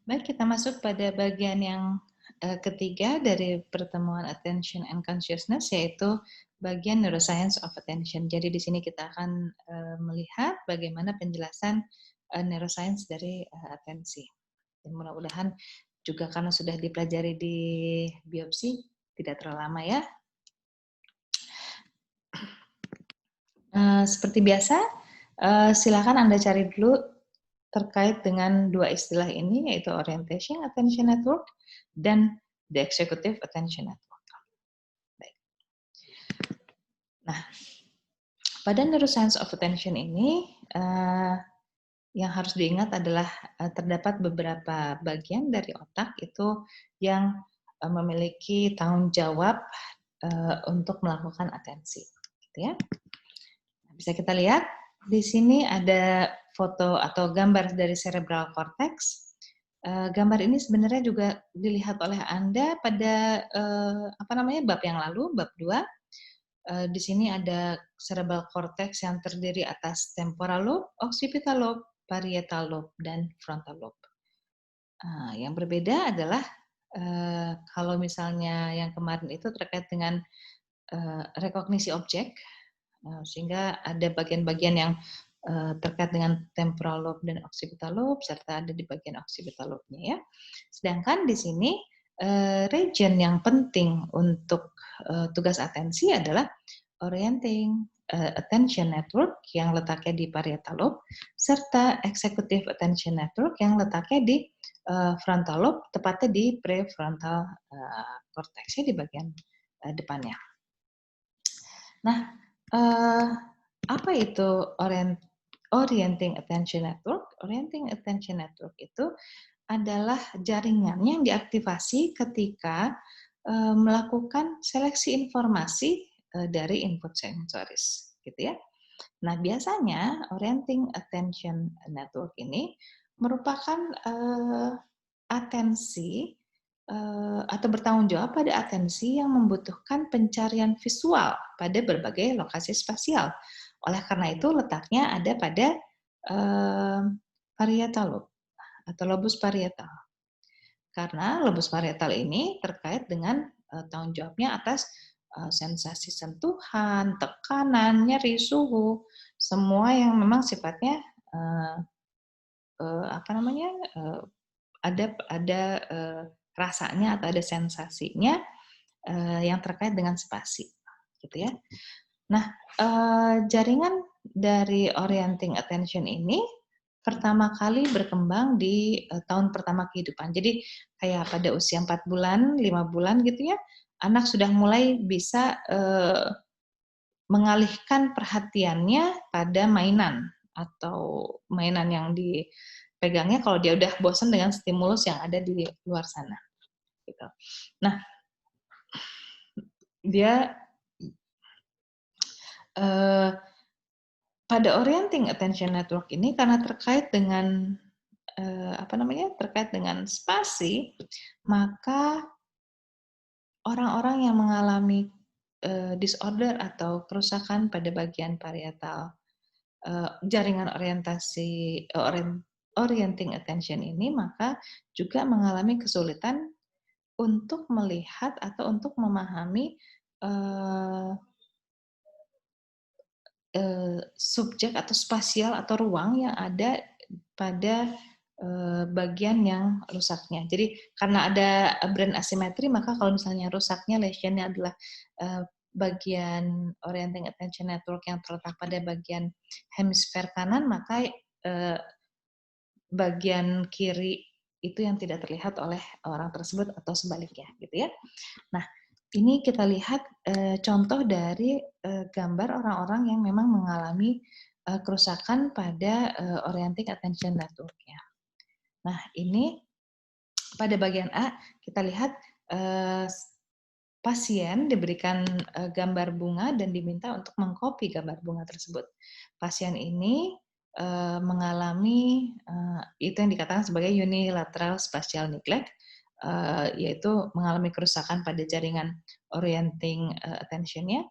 Baik, kita masuk pada bagian yang ketiga dari pertemuan attention and consciousness, yaitu bagian neuroscience of attention. Jadi di sini kita akan melihat bagaimana penjelasan neuroscience dari atensi. Dan mudah-mudahan juga karena sudah dipelajari di biopsi, tidak terlalu lama ya. Seperti biasa, silakan Anda cari dulu terkait dengan dua istilah ini, yaitu orientation attention network dan the executive attention network. Baik. Nah, pada neuroscience of attention ini yang harus diingat adalah terdapat beberapa bagian dari otak itu yang memiliki tanggung jawab untuk melakukan atensi, gitu ya. Bisa kita lihat di sini ada foto atau gambar dari cerebral cortex. Gambar ini sebenarnya juga dilihat oleh Anda pada bab yang lalu, bab 2. Di sini ada cerebral cortex yang terdiri atas temporal lobe, occipital lobe, parietal lobe, dan frontal lobe. Yang berbeda adalah kalau misalnya yang kemarin itu terkait dengan rekognisi objek, sehingga ada bagian-bagian yang terkait dengan temporal lobe dan occipital lobe serta ada di bagian occipital lobe-nya ya. Sedangkan di sini region yang penting untuk tugas atensi adalah orienting attention network yang letaknya di parietal lobe serta executive attention network yang letaknya di frontal lobe, tepatnya di prefrontal cortex di bagian depannya. Nah, apa itu orienting attention network? Orienting attention network itu adalah jaringan yang diaktifasi ketika melakukan seleksi informasi dari input sensoris, gitu ya. Nah, biasanya orienting attention network ini merupakan atensi atau bertanggung jawab pada atensi yang membutuhkan pencarian visual pada berbagai lokasi spasial. Oleh karena itu letaknya ada pada parietal lobe atau lobus parietal. Karena lobus parietal ini terkait dengan tanggung jawabnya atas sensasi sentuhan, tekanan, nyeri, suhu, semua yang memang sifatnya ada rasanya atau ada sensasinya yang terkait dengan spasi, gitu ya. Nah, jaringan dari orienting attention ini pertama kali berkembang di tahun pertama kehidupan. Jadi kayak pada usia 4 bulan, 5 bulan gitu ya, anak sudah mulai bisa mengalihkan perhatiannya pada mainan atau mainan yang dipegangnya kalau dia udah bosan dengan stimulus yang ada di luar sana. Gitu. Nah, dia pada orienting attention network ini karena terkait dengan terkait dengan spasi, maka orang-orang yang mengalami disorder atau kerusakan pada bagian parietal jaringan orienting attention ini, maka juga mengalami kesulitan untuk melihat atau untuk memahami subjek atau spasial atau ruang yang ada pada bagian yang rusaknya. Jadi karena ada brain asymmetry, maka kalau misalnya rusaknya, lesionnya adalah bagian orienting attention network yang terletak pada bagian hemisfer kanan, maka bagian kiri itu yang tidak terlihat oleh orang tersebut atau sebaliknya, gitu ya. Nah, ini kita lihat contoh dari gambar orang-orang yang memang mengalami kerusakan pada orienting attention network-nya. Nah, ini pada bagian A kita lihat pasien diberikan gambar bunga dan diminta untuk mengcopy gambar bunga tersebut. Pasien ini mengalami itu yang dikatakan sebagai unilateral spatial neglect, yaitu mengalami kerusakan pada jaringan orienting attention-nya,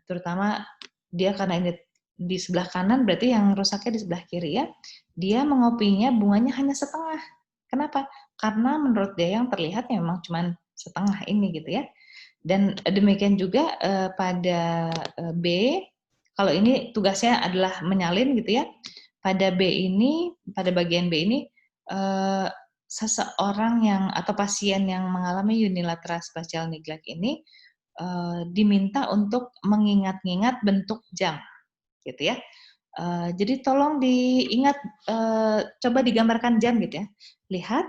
terutama dia karena ini di sebelah kanan, berarti yang rusaknya di sebelah kiri ya, dia mengopinya bunganya hanya setengah. Kenapa? Karena menurut dia yang terlihat memang cuma setengah ini gitu ya. Dan demikian juga pada B, kalau ini tugasnya adalah menyalin gitu ya. Pada B ini, pada bagian B ini, seseorang yang atau pasien yang mengalami unilateral spatial neglect ini diminta untuk mengingat-ingat bentuk jam, gitu ya. Jadi tolong diingat, coba digambarkan jam gitu ya. Lihat,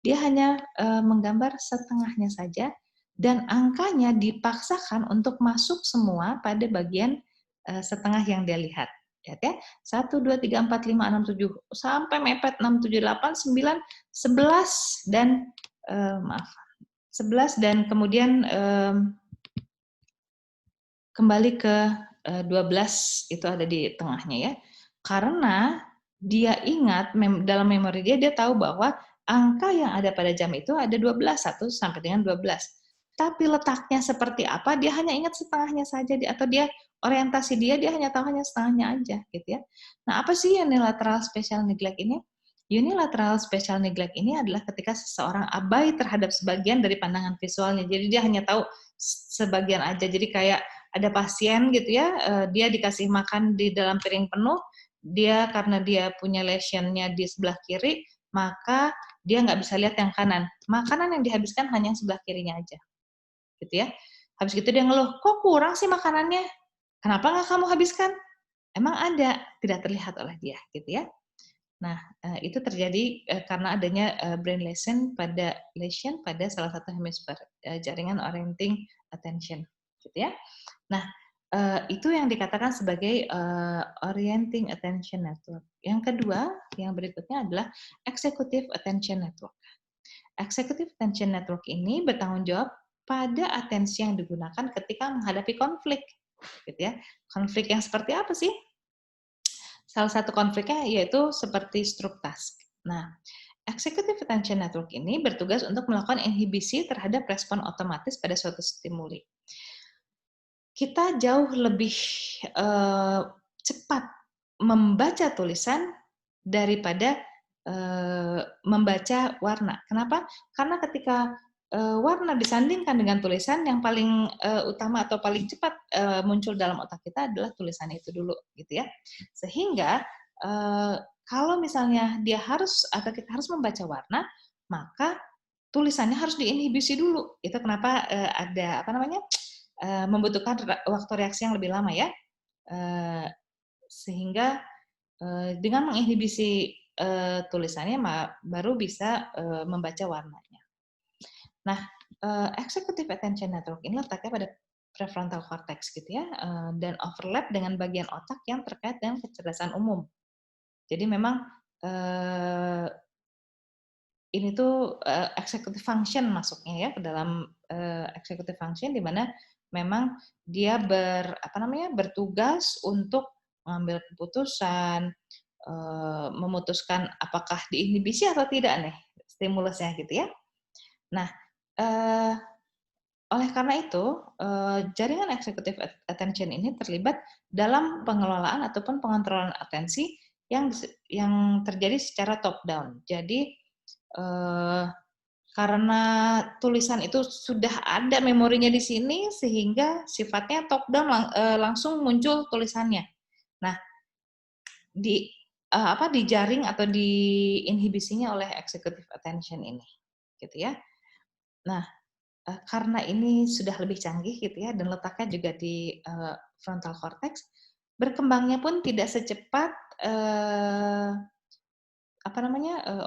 dia hanya menggambar setengahnya saja dan angkanya dipaksakan untuk masuk semua pada bagian setengah yang dia lihat. Lihat ya, 1, 2, 3, 4, 5, 6, 7, sampai mepet 6, 7, 8, 9, 11, dan maaf, 11 dan kemudian kembali ke 12 itu ada di tengahnya ya. Karena dia ingat dalam memori dia tahu bahwa angka yang ada pada jam itu ada 12, 1 sampai dengan 12. Tapi letaknya seperti apa dia hanya ingat setengahnya saja atau dia orientasi dia hanya tahu hanya setengahnya aja gitu ya. Nah, apa sih unilateral spatial neglect ini? Unilateral spatial neglect ini adalah ketika seseorang abai terhadap sebagian dari pandangan visualnya. Jadi dia hanya tahu sebagian aja. Jadi kayak ada pasien gitu ya, dia dikasih makan di dalam piring penuh, dia karena dia punya lesionnya di sebelah kiri, maka dia nggak bisa lihat yang kanan. Makanan yang dihabiskan hanya sebelah kirinya aja, gitu ya. Habis gitu dia ngeluh, kok kurang sih makanannya? Kenapa nggak kamu habiskan? Emang ada, tidak terlihat oleh dia, gitu ya. Nah, itu terjadi karena adanya brain lesion pada salah satu hemisfer jaringan orienting attention, gitu ya. Nah, itu yang dikatakan sebagai orienting attention network. Yang kedua, yang berikutnya adalah executive attention network. Executive attention network ini bertanggung jawab pada atensi yang digunakan ketika menghadapi konflik, gitu ya. Konflik yang seperti apa sih? Salah satu konfliknya yaitu seperti struct task. Nah, executive attention network ini bertugas untuk melakukan inhibisi terhadap respon otomatis pada suatu stimuli. Kita jauh lebih cepat membaca tulisan daripada membaca warna. Kenapa? Karena ketika warna disandingkan dengan tulisan, yang paling utama atau paling cepat muncul dalam otak kita adalah tulisan itu dulu, gitu ya. Sehingga kalau misalnya dia harus atau kita harus membaca warna, maka tulisannya harus diinhibisi dulu. Itu kenapa ada apa namanya? Membutuhkan waktu reaksi yang lebih lama ya, sehingga dengan menginhibisi tulisannya baru bisa membaca warnanya. Nah, executive attention network ini letaknya pada prefrontal cortex gitu ya, dan overlap dengan bagian otak yang terkait dengan kecerdasan umum. Jadi memang ini tuh executive function masuknya ya ke dalam executive function, di mana memang dia bertugas untuk mengambil keputusan, memutuskan apakah diinhibisi atau tidak nih stimulusnya gitu ya. Nah, oleh karena itu jaringan executive attention ini terlibat dalam pengelolaan ataupun pengontrolan atensi yang terjadi secara top down. Jadi karena tulisan itu sudah ada memorinya di sini, sehingga sifatnya top down langsung muncul tulisannya. Nah, dijaring atau diinhibisinya oleh executive attention ini, gitu ya. Nah, karena ini sudah lebih canggih gitu ya, dan letaknya juga di frontal cortex, berkembangnya pun tidak secepat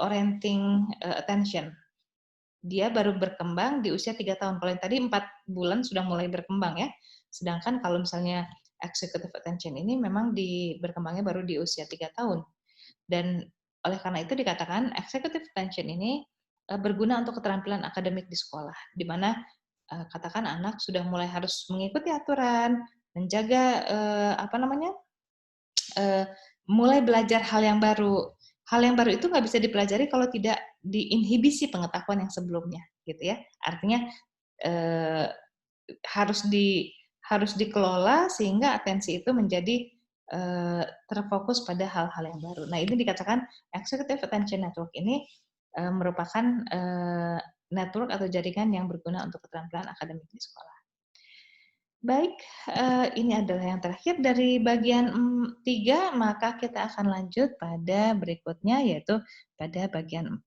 orienting attention. Dia baru berkembang di usia 3 tahun. Kalau yang tadi 4 bulan sudah mulai berkembang ya. Sedangkan kalau misalnya executive attention ini memang berkembangnya baru di usia 3 tahun. Dan oleh karena itu dikatakan executive attention ini berguna untuk keterampilan akademik di sekolah, di mana katakan anak sudah mulai harus mengikuti aturan, menjaga mulai belajar hal yang baru. Hal yang baru itu nggak bisa dipelajari kalau tidak diinhibisi pengetahuan yang sebelumnya, gitu ya. Artinya harus dikelola sehingga atensi itu menjadi terfokus pada hal-hal yang baru. Nah, ini dikatakan executive attention network ini merupakan network atau jaringan yang berguna untuk keterampilan akademik di sekolah. Baik, ini adalah yang terakhir dari bagian 3, maka kita akan lanjut pada berikutnya, yaitu pada bagian 4.